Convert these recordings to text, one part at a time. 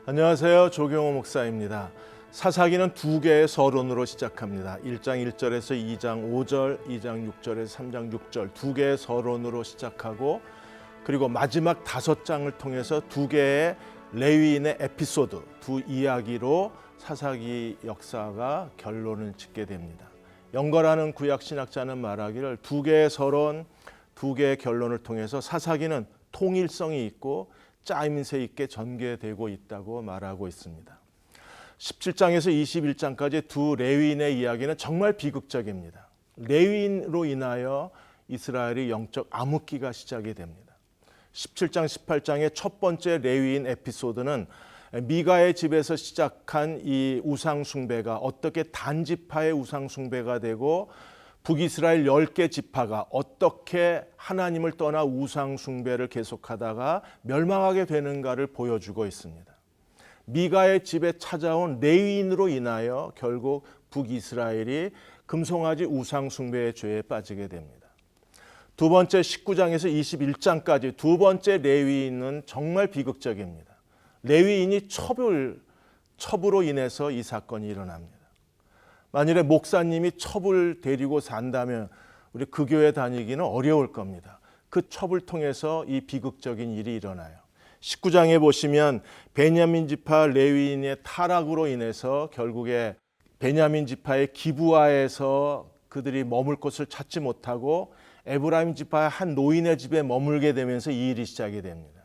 안녕하세요. 조경호 목사입니다. 사사기는 두 개의 서론으로 시작합니다. 1장 1절에서 2장 5절, 2장 6절에서 3장 6절 두 개의 서론으로 시작하고, 그리고 마지막 5장을 통해서 두 개의 레위인의 에피소드, 두 이야기로 사사기 역사가 결론을 짓게 됩니다. 영거라는 구약 신학자는 말하기를 두 개의 서론, 두 개의 결론을 통해서 사사기는 통일성이 있고 짜임새 있게 전개되고 있다고 말하고 있습니다. 17장에서 21장까지 두 레위인의 이야기는 정말 비극적입니다. 레위인으로 인하여 이스라엘의 영적 암흑기가 시작이 됩니다. 17장, 18장의 첫 번째 레위인 에피소드는 미가의 집에서 시작한 이 우상 숭배가 어떻게 단지파의 우상 숭배가 되고, 북이스라엘 10개 지파가 어떻게 하나님을 떠나 우상 숭배를 계속하다가 멸망하게 되는가를 보여주고 있습니다. 미가의 집에 찾아온 레위인으로 인하여 결국 북이스라엘이 금송아지 우상 숭배의 죄에 빠지게 됩니다. 두 번째 19장에서 21장까지 두 번째 레위인은 정말 비극적입니다. 레위인이 첩으로 인해서 이 사건이 일어납니다. 만일에 목사님이 첩을 데리고 산다면 우리 그 교회 다니기는 어려울 겁니다. 그 첩을 통해서 이 비극적인 일이 일어나요. 19장에 보시면 베냐민 지파 레위인의 타락으로 인해서 결국에 베냐민 지파의 기브아에서 그들이 머물 곳을 찾지 못하고 에브라임 지파의 한 노인의 집에 머물게 되면서 이 일이 시작이 됩니다.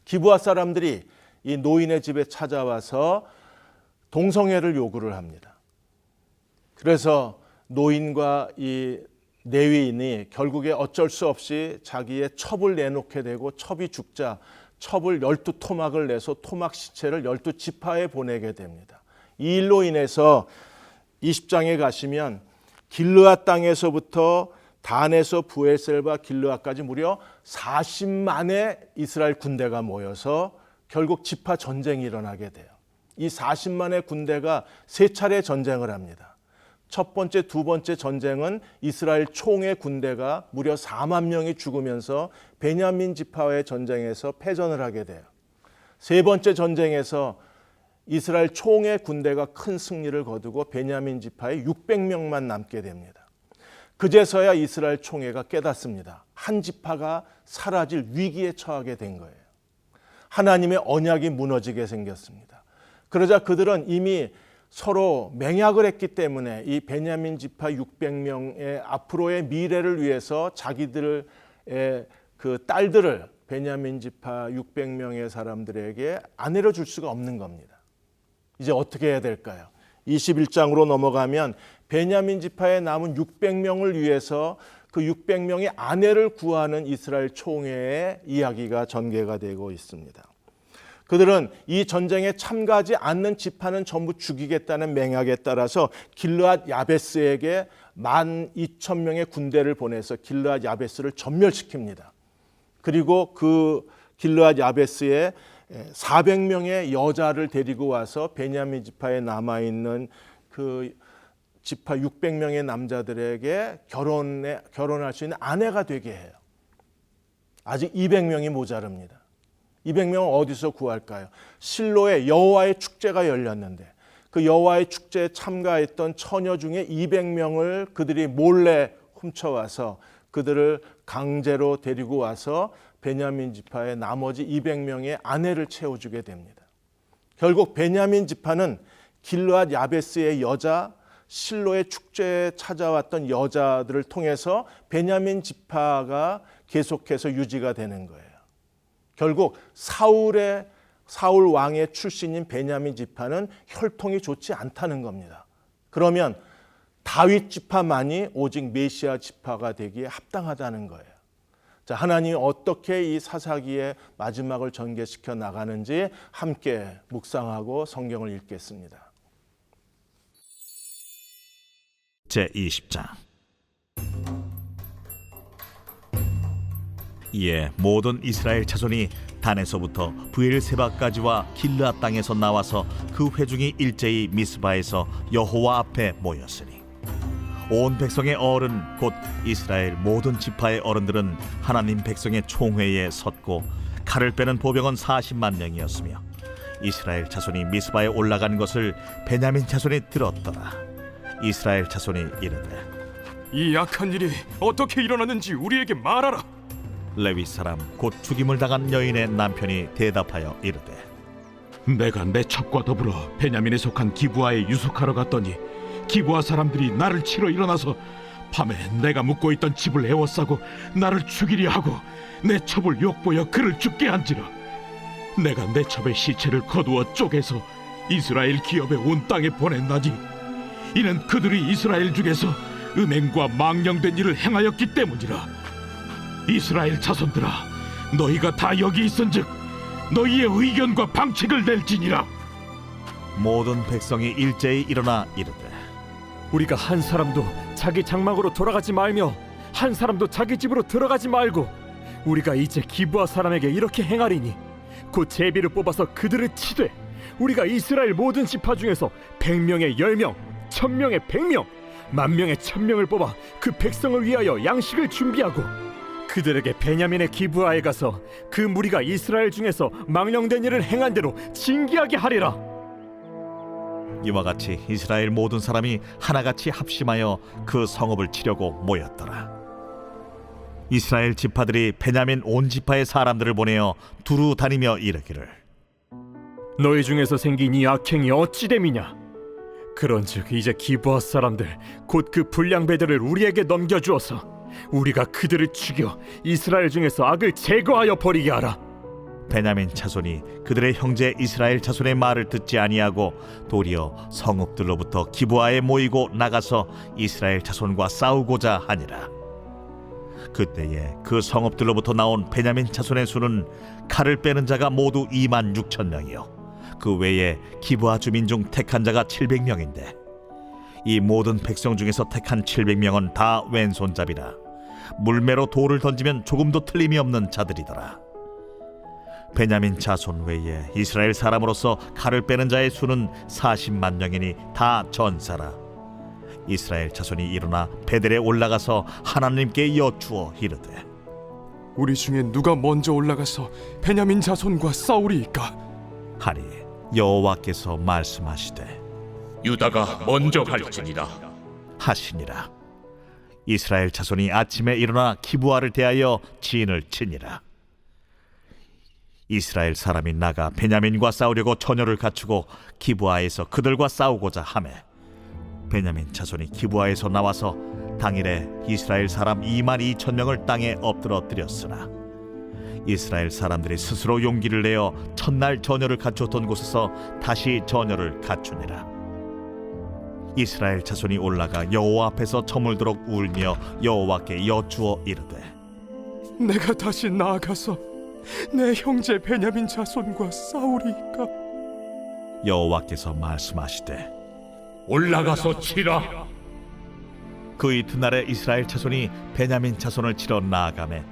기브아 사람들이 이 노인의 집에 찾아와서 동성애를 요구를 합니다. 그래서 노인과 이 레위인이 결국에 어쩔 수 없이 자기의 첩을 내놓게 되고, 첩이 죽자 첩을 12토막을 내서 토막 시체를 12지파에 보내게 됩니다. 이 일로 인해서 20장에 가시면 길르앗 땅에서부터 단에서 부엘셀과 길르앗까지 무려 40만의 이스라엘 군대가 모여서 결국 지파 전쟁이 일어나게 돼요. 이 40만의 군대가 세 차례 전쟁을 합니다. 첫 번째, 두 번째 전쟁은 이스라엘 총의 군대가 무려 4만 명이 죽으면서 베냐민 지파와의 전쟁에서 패전을 하게 돼요. 세 번째 전쟁에서 이스라엘 총의 군대가 큰 승리를 거두고 베냐민 지파에 600명만 남게 됩니다. 그제서야 이스라엘 총회가 깨닫습니다. 한 지파가 사라질 위기에 처하게 된 거예요. 하나님의 언약이 무너지게 생겼습니다. 그러자 그들은 이미 서로 맹약을 했기 때문에 이 베냐민 지파 600명의 앞으로의 미래를 위해서 자기들의 그 딸들을 베냐민 지파 600명의 사람들에게 아내로 줄 수가 없는 겁니다. 이제 어떻게 해야 될까요? 21장으로 넘어가면 베냐민 지파에 남은 600명을 위해서 그 600명의 아내를 구하는 이스라엘 총회의 이야기가 전개가 되고 있습니다. 그들은 이 전쟁에 참가하지 않는 지파는 전부 죽이겠다는 맹약에 따라서 길르앗 야베스에게 12,000명의 군대를 보내서 길르앗 야베스를 전멸시킵니다. 그리고 그 길르앗 야베스에 400명의 여자를 데리고 와서 베냐민 지파에 남아있는 그 지파 600명의 남자들에게 결혼할 수 있는 아내가 되게 해요. 아직 200명이 모자릅니다. 200명은 어디서 구할까요? 실로에 여호와의 축제가 열렸는데 그 여호와의 축제에 참가했던 처녀 중에 200명을 그들이 몰래 훔쳐와서 그들을 강제로 데리고 와서 베냐민 지파의 나머지 200명의 아내를 채워주게 됩니다. 결국 베냐민 지파는 길르앗 야베스의 여자, 실로의 축제에 찾아왔던 여자들을 통해서 베냐민 지파가 계속해서 유지가 되는 거예요. 결국 사울 왕의 출신인 베냐민 지파는 혈통이 좋지 않다는 겁니다. 그러면 다윗 지파만이 오직 메시아 지파가 되기에 합당하다는 거예요. 자, 하나님이 어떻게 이 사사기의 마지막을 전개시켜 나가는지 함께 묵상하고 성경을 읽겠습니다. 제20장. 이에 모든 이스라엘 자손이 단에서부터 브엘세바까지와 길르앗 땅에서 나와서 그 회중이 일제히 미스바에서 여호와 앞에 모였으니 온 백성의 어른 곧 이스라엘 모든 지파의 어른들은 하나님 백성의 총회에 섰고 칼을 빼는 보병은 40만 명이었으며 이스라엘 자손이 미스바에 올라간 것을 베냐민 자손이 들었더라. 이스라엘 자손이 이르되 이 악한 일이 어떻게 일어났는지 우리에게 말하라. 레위 사람 곧 죽임을 당한 여인의 남편이 대답하여 이르되 내가 내 첩과 더불어 베냐민에 속한 기브아에 유숙하러 갔더니 기브아 사람들이 나를 치러 일어나서 밤에 내가 묵고 있던 집을 에워싸고 나를 죽이려 하고 내 첩을 욕보여 그를 죽게 한지라. 내가 내 첩의 시체를 거두어 쪼개서 이스라엘 기업의 온 땅에 보냈나니 이는 그들이 이스라엘 중에서 음행과 망령된 일을 행하였기 때문이라. 이스라엘 자손들아, 너희가 다 여기 있은즉 너희의 의견과 방책을 낼지니라. 모든 백성이 일제히 일어나 이르되 우리가 한 사람도 자기 장막으로 돌아가지 말며 한 사람도 자기 집으로 들어가지 말고 우리가 이제 기브아 사람에게 이렇게 행하리니 곧 제비를 뽑아서 그들을 치되 우리가 이스라엘 모든 지파 중에서 100명에 10명, 1000명에 100명, 10,000명에 1000명을 뽑아 그 백성을 위하여 양식을 준비하고 그들에게 베냐민의 기브아에 가서 그 무리가 이스라엘 중에서 망령된 일을 행한 대로 징계하게 하리라. 이와 같이 이스라엘 모든 사람이 하나같이 합심하여 그 성읍을 치려고 모였더라. 이스라엘 지파들이 베냐민 온 지파의 사람들을 보내어 두루 다니며 이르기를 너희 중에서 생긴 이 악행이 어찌 됨이냐? 그런즉 이제 기브아 사람들 곧 그 불량배들을 우리에게 넘겨주어서 우리가 그들을 죽여 이스라엘 중에서 악을 제거하여 버리게 하라. 베냐민 자손이 그들의 형제 이스라엘 자손의 말을 듣지 아니하고 도리어 성읍들로부터 기브아에 모이고 나가서 이스라엘 자손과 싸우고자 하니라. 그때에 그 성읍들로부터 나온 베냐민 자손의 수는 칼을 빼는 자가 모두 26,000명이요 그 외에 기브아 주민 중 택한 자가 700명인데 이 모든 백성 중에서 택한 700명은 다 왼손잡이라 물매로 돌을 던지면 조금도 틀림이 없는 자들이더라. 베냐민 자손 외에 이스라엘 사람으로서 칼을 빼는 자의 수는 40만 명이니 다 전사라. 이스라엘 자손이 일어나 베델에 올라가서 하나님께 여쭈어 이르되 우리 중에 누가 먼저 올라가서 베냐민 자손과 싸우리이까? 하니 여호와께서 말씀하시되 유다가 먼저 갈지니라 하시니라. 이스라엘 자손이 아침에 일어나 기브아를 대하여 진을 치니라. 이스라엘 사람이 나가 베냐민과 싸우려고 전열을 갖추고 기브아에서 그들과 싸우고자 하매 베냐민 자손이 기브아에서 나와서 당일에 이스라엘 사람 22,000명을 땅에 엎드러뜨렸으나 이스라엘 사람들이 스스로 용기를 내어 첫날 전열을 갖추었던 곳에서 다시 전열을 갖추니라. 이스라엘 자손이 올라가 여호와 앞에서 저물도록 울며 여호와께 여쭈어 이르되 내가 다시 나아가서 내 형제 베냐민 자손과 싸우리이까? 여호와께서 말씀하시되 올라가서 치라. 그 이튿날에 이스라엘 자손이 베냐민 자손을 치러 나아가매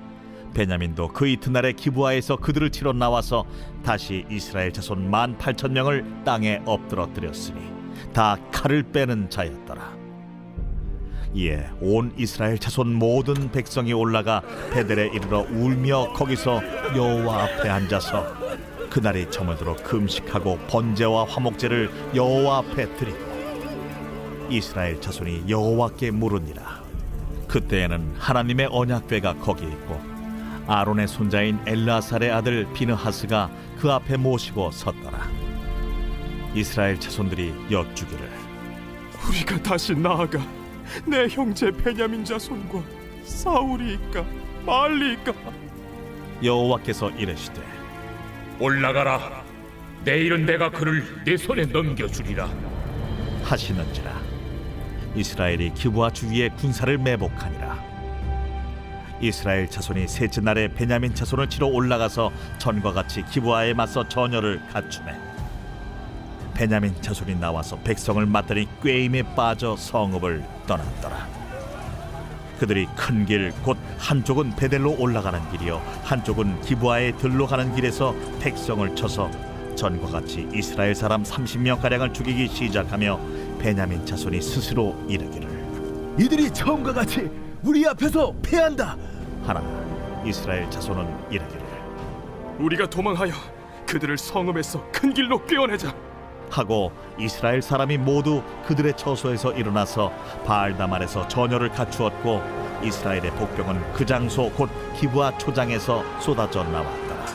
베냐민도 그 이튿날에 기브아에서 그들을 치러 나와서 다시 이스라엘 자손 18,000명을 땅에 엎드러뜨렸으니 다 칼을 빼는 자였더라. 이에 온 이스라엘 자손 모든 백성이 올라가 베델에 이르러 울며 거기서 여호와 앞에 앉아서 그날이 저물도록 금식하고 번제와 화목제를 여호와 앞에 드리고 이스라엘 자손이 여호와께 물으니라. 그때에는 하나님의 언약궤가 거기 있고 아론의 손자인 엘르아살의 아들 비느하스가 그 앞에 모시고 섰더라. 이스라엘 자손들이 여쭈기를 우리가 다시 나아가 내 형제 베냐민 자손과 싸우리이까 말리이까? 여호와께서 이르시되 올라가라. 내일은 내가 그를 내 손에 넘겨주리라 하시는지라. 이스라엘이 기브아 주위에 군사를 매복하니라. 이스라엘 자손이 셋째 날에 베냐민 자손을 치러 올라가서 전과 같이 기브아에 맞서 전열을 갖추매 베냐민 자손이 나와서 백성을 맞더니 꾀임에 빠져 성읍을 떠났더라. 그들이 큰 길 곧 한쪽은 베델로 올라가는 길이요 한쪽은 기브아에 들로 가는 길에서 백성을 쳐서 전과 같이 이스라엘 사람 30명 가량을 죽이기 시작하며 베냐민 자손이 스스로 이르기를 이들이 처음과 같이 우리 앞에서 패한다 하나 이스라엘 자손은 이르기를 우리가 도망하여 그들을 성읍에서 큰 길로 꿰어내자. 하고 이스라엘 사람이 모두 그들의 처소에서 일어나서 바알다말에서 전열을 갖추었고 이스라엘의 복병은 그 장소 곧 기브아 초장에서 쏟아져 나왔더라.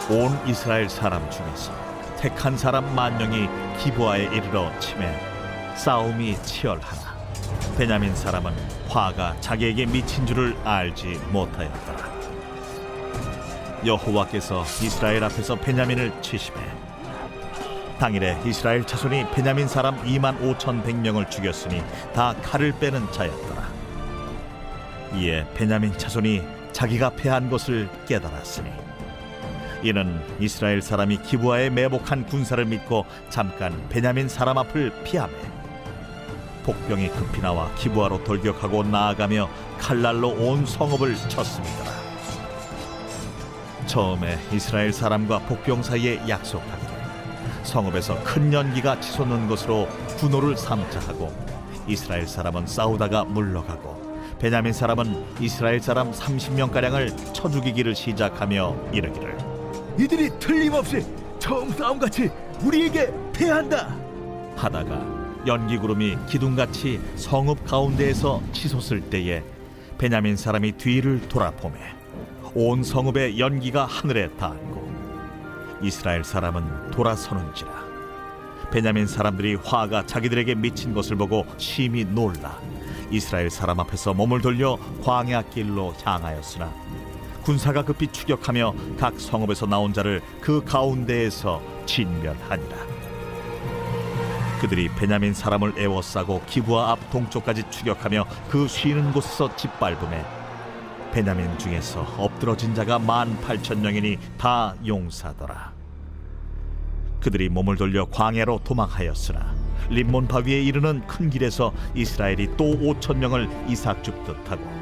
온 이스라엘 사람 중에서 택한 사람 10,000명이 기브아에 이르러 치매 싸움이 치열하나 베냐민 사람은 화가 자기에게 미친 줄을 알지 못하였더라. 여호와께서 이스라엘 앞에서 베냐민을 치시매 당일에 이스라엘 자손이 베냐민 사람 25,100명을 죽였으니 다 칼을 빼는 자였더라. 이에 베냐민 자손이 자기가 패한 것을 깨달았으니 이는 이스라엘 사람이 기브아에 매복한 군사를 믿고 잠깐 베냐민 사람 앞을 피하매 복병이 급히 나와 기브아로 돌격하고 나아가며 칼날로 온 성읍을 쳤습니다. 처음에 이스라엘 사람과 복병 사이에 약속하기를 성읍에서 큰 연기가 치솟는 것으로 분노를 삼자 하고 이스라엘 사람은 싸우다가 물러가고 베냐민 사람은 이스라엘 사람 30명가량을 쳐 죽이기를 시작하며 이르기를 이들이 틀림없이 처음 싸움같이 우리에게 패한다. 하다가 연기구름이 기둥같이 성읍 가운데에서 치솟을 때에 베냐민 사람이 뒤를 돌아보매 온 성읍의 연기가 하늘에 닿았고 이스라엘 사람은 돌아서는지라. 베냐민 사람들이 화가 자기들에게 미친 것을 보고 심히 놀라 이스라엘 사람 앞에서 몸을 돌려 광야 길로 향하였으나 군사가 급히 추격하며 각 성읍에서 나온 자를 그 가운데에서 진멸하니라. 그들이 베냐민 사람을 에워싸고 기브아 앞 동쪽까지 추격하며 그 쉬는 곳에서 짓밟음에 베냐민 중에서 엎드러진 자가 18,000명이니 다 용사더라. 그들이 몸을 돌려 광야로 도망하였으나 림몬 바위에 이르는 큰 길에서 이스라엘이 또 5,000명을 이삭 줍듯 하고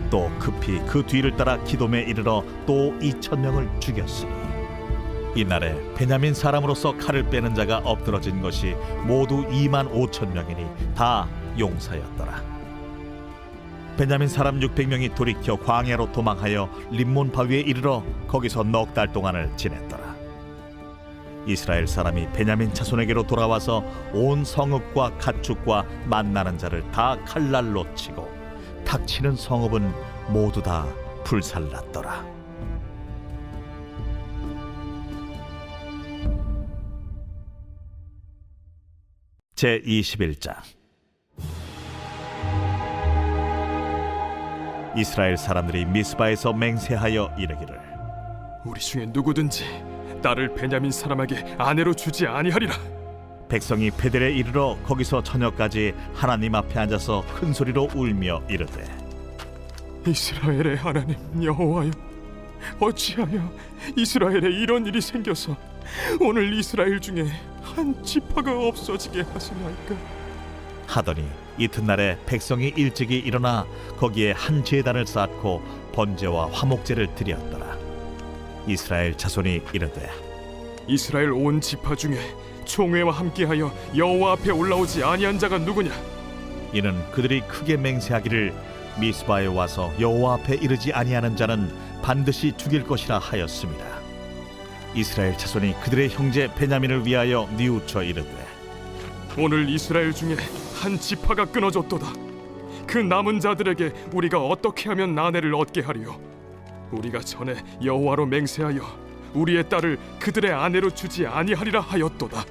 또 급히 그 뒤를 따라 기돔에 이르러 또 2,000명을 죽였으니 이날에 베냐민 사람으로서 칼을 빼는 자가 엎드러진 것이 모두 25,000명이니 다 용사였더라. 베냐민 사람 600명이 돌이켜 광야로 도망하여 림몬 바위에 이르러 거기서 넉 달 동안을 지냈더라. 이스라엘 사람이 베냐민 자손에게로 돌아와서 온 성읍과 가축과 만나는 자를 다 칼날로 치고 닥치는 성읍은 모두 다 불살랐더라. 제21장. 이스라엘 사람들이 미스바에서 맹세하여 이르기를 우리 중에 누구든지 딸을 베냐민 사람에게 아내로 주지 아니하리라. 백성이 베델에 이르러 거기서 저녁까지 하나님 앞에 앉아서 큰 소리로 울며 이르되 이스라엘의 하나님 여호와여, 어찌하여 이스라엘에 이런 일이 생겨서 오늘 이스라엘 중에 한 지파가 없어지게 하시나이까. 하더니 이튿날에 백성이 일찍이 일어나 거기에 한 제단을 쌓고 번제와 화목제를 드렸더라. 이스라엘 자손이 이르되 이스라엘 온 지파 중에 총회와 함께하여 여호와 앞에 올라오지 아니한 자가 누구냐? 이는 그들이 크게 맹세하기를 미스바에 와서 여호와 앞에 이르지 아니하는 자는 반드시 죽일 것이라 하였습니다. 이스라엘 자손이 그들의 형제 베냐민을 위하여 뉘우쳐 이르되 오늘 이스라엘 중에 한 지파가 끊어졌도다. 그 남은 자들에게 우리가 어떻게 하면 아내를 얻게 하리요? 우리가 전에 여호와로 맹세하여 우리의 딸을 그들의 아내로 주지 아니하리라 하였도다.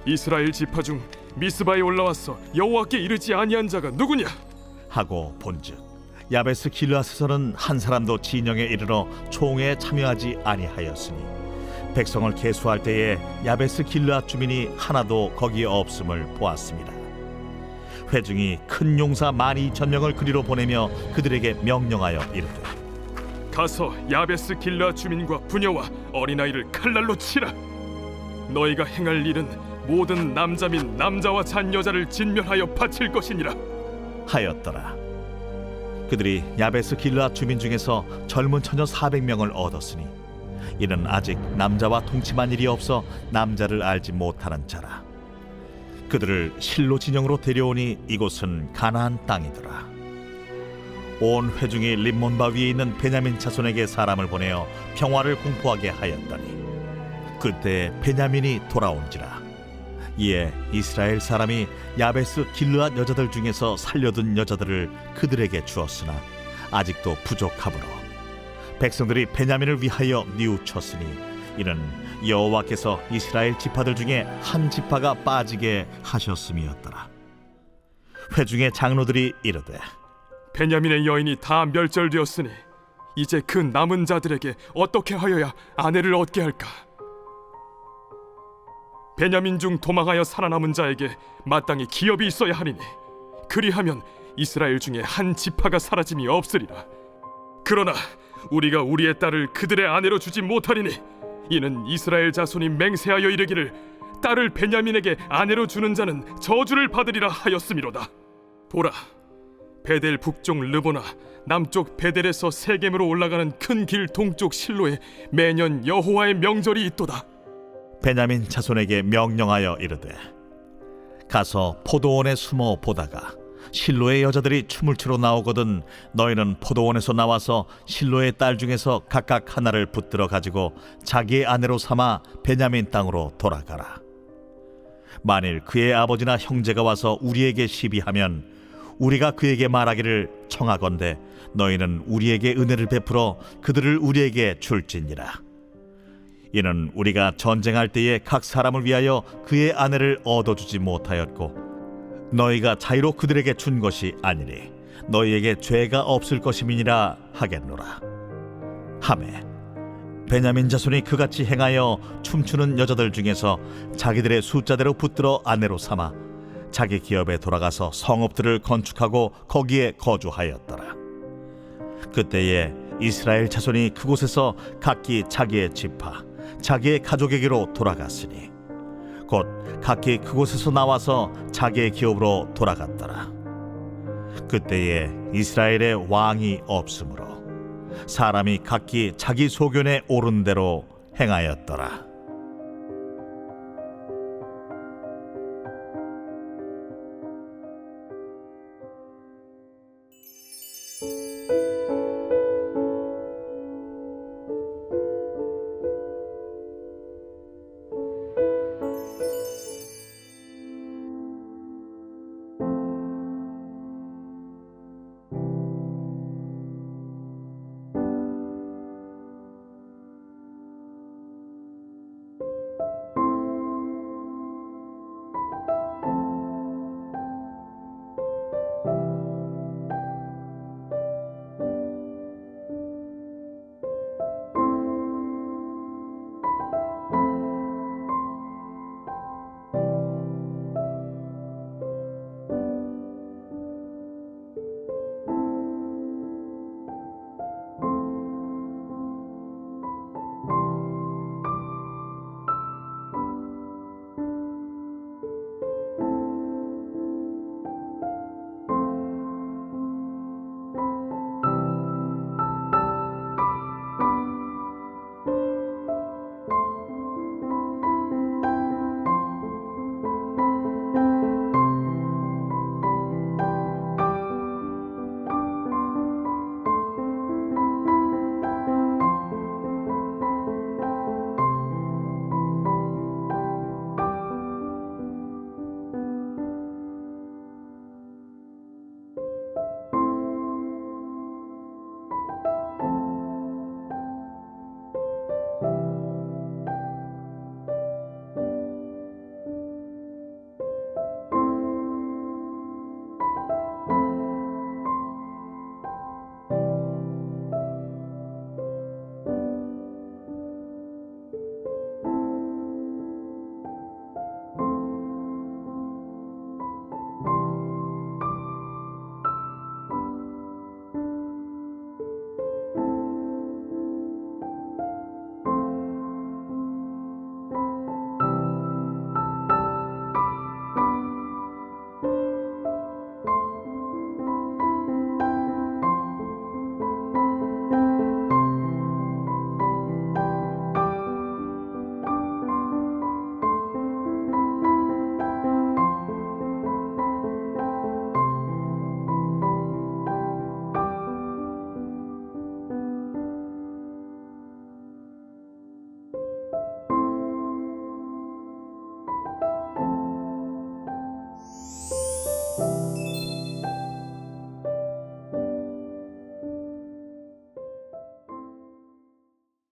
이스라엘 지파 중 미스바에 올라와서 여호와께 이르지 아니한 자가 누구냐? 하고 본즉 야베스 길르앗에서는 한 사람도 진영에 이르러 총회에 참여하지 아니하였으니 백성을 계수할 때에 야베스 길르앗 주민이 하나도 거기에 없음을 보았습니다. 회중이 큰 용사 12,000명을 그리로 보내며 그들에게 명령하여 이르되 가서 야베스 길르앗 주민과 부녀와 어린아이를 칼날로 치라. 너희가 행할 일은 모든 남자 및 남자와 잔 여자를 진멸하여 바칠 것이니라 하였더라. 그들이 야베스 길르앗 주민 중에서 젊은 처녀 400명을 얻었으니 이는 아직 남자와 동침한 일이 없어 남자를 알지 못하는 자라. 그들을 실로 진영으로 데려오니 이곳은 가나안 땅이더라. 온 회중이 림몬바 위에 있는 베냐민 자손에게 사람을 보내어 평화를 공포하게 하였더니 그때 베냐민이 돌아온지라. 이에 이스라엘 사람이 야베스 길르앗 여자들 중에서 살려둔 여자들을 그들에게 주었으나 아직도 부족하므로 백성들이 베냐민을 위하여 뉘우쳤으니 이는 여호와께서 이스라엘 지파들 중에 한 지파가 빠지게 하셨음이었더라. 회중의 장로들이 이르되 베냐민의 여인이 다 멸절되었으니 이제 그 남은 자들에게 어떻게 하여야 아내를 얻게 할까? 베냐민 중 도망하여 살아남은 자에게 마땅히 기업이 있어야 하리니 그리하면 이스라엘 중에 한 지파가 사라짐이 없으리라. 그러나 우리가 우리의 딸을 그들의 아내로 주지 못하리니 이는 이스라엘 자손이 맹세하여 이르기를 딸을 베냐민에게 아내로 주는 자는 저주를 받으리라 하였음이로다. 보라, 베델 북쪽 르보나 남쪽 베델에서 세겜으로 올라가는 큰 길 동쪽 실로에 매년 여호와의 명절이 있도다. 베냐민 자손에게 명령하여 이르되 가서 포도원에 숨어 보다가 실로의 여자들이 춤을 추러 나오거든 너희는 포도원에서 나와서 실로의 딸 중에서 각각 하나를 붙들어 가지고 자기의 아내로 삼아 베냐민 땅으로 돌아가라. 만일 그의 아버지나 형제가 와서 우리에게 시비하면 우리가 그에게 말하기를 청하건대 너희는 우리에게 은혜를 베풀어 그들을 우리에게 줄지니라. 이는 우리가 전쟁할 때에 각 사람을 위하여 그의 아내를 얻어주지 못하였고 너희가 자유로 그들에게 준 것이 아니니 너희에게 죄가 없을 것임이니라 하겠노라 하매 베냐민 자손이 그같이 행하여 춤추는 여자들 중에서 자기들의 숫자대로 붙들어 아내로 삼아 자기 기업에 돌아가서 성읍들을 건축하고 거기에 거주하였더라. 그때에 이스라엘 자손이 그곳에서 각기 자기의 지파 자기의 가족에게로 돌아갔으니 곧 각기 그곳에서 나와서 자기의 기업으로 돌아갔더라. 그때에 이스라엘의 왕이 없으므로 사람이 각기 자기 소견에 옳은 대로 행하였더라.